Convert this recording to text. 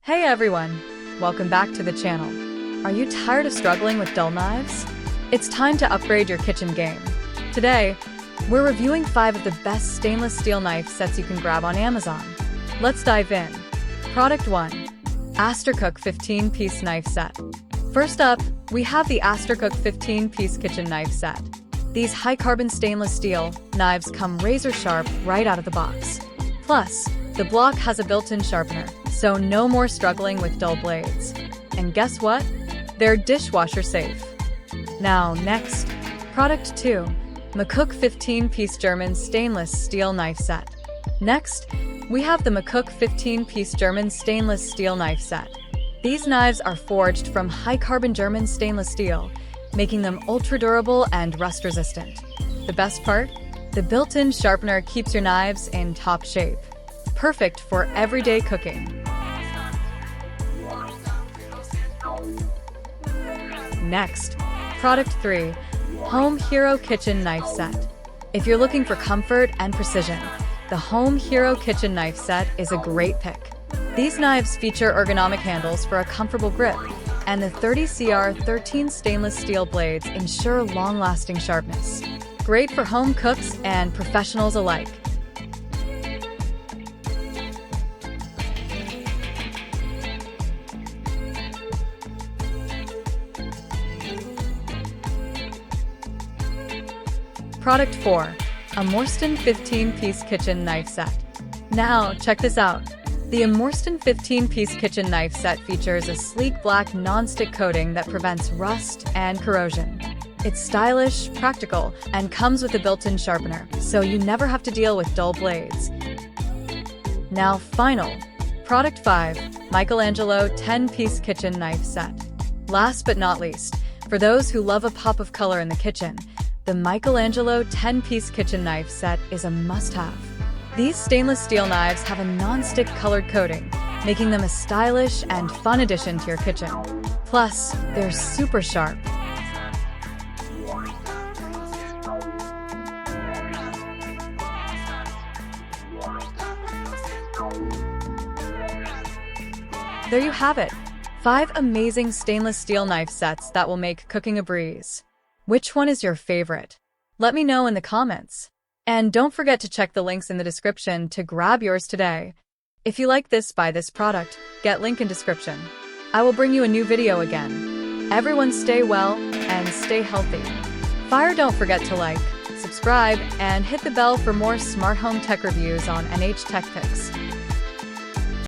Hey everyone! Welcome back to the channel. Are you tired of struggling with dull knives? It's time to upgrade your kitchen game. Today, we're reviewing 5 of the best stainless steel knife sets you can grab on Amazon. Let's dive in. Product 1. Astercook 15-piece knife set. First up, we have the Astercook 15-piece kitchen knife set. These high-carbon stainless steel knives come razor sharp right out of the box. Plus, the block has a built-in sharpener, so no more struggling with dull blades. And guess what? They're dishwasher safe. Now, next, Product 2. McCook 15-piece German stainless steel knife set. Next, we have the McCook 15-piece German stainless steel knife set. These knives are forged from high-carbon German stainless steel, making them ultra-durable and rust-resistant. The best part? The built-in sharpener keeps your knives in top shape. Perfect for everyday cooking. Next, Product 3. Home Hero Kitchen Knife Set. If you're looking for comfort and precision, the Home Hero Kitchen Knife Set is a great pick. These knives feature ergonomic handles for a comfortable grip, and the 30CR13 stainless steel blades ensure long-lasting sharpness. Great for home cooks and professionals alike. Product 4. A Morstan 15-piece kitchen knife set. Now, check this out. The Morstan 15-piece kitchen knife set features a sleek black non-stick coating that prevents rust and corrosion. It's stylish, practical, and comes with a built-in sharpener, so you never have to deal with dull blades. Now, final. Product 5. Michelangelo 10-piece kitchen knife set. Last but not least, for those who love a pop of color in the kitchen, the Michelangelo 10-piece kitchen knife set is a must-have. These stainless steel knives have a non-stick colored coating, making them a stylish and fun addition to your kitchen. Plus, they're super sharp. There you have it. 5 amazing stainless steel knife sets that will make cooking a breeze. Which one is your favorite? Let me know in the comments. And don't forget to check the links in the description to grab yours today. If you like this, buy this product, get link in description. I will bring you a new video again. Everyone stay well and stay healthy. Don't forget to like, subscribe, and hit the bell for more smart home tech reviews on NH Tech Picks.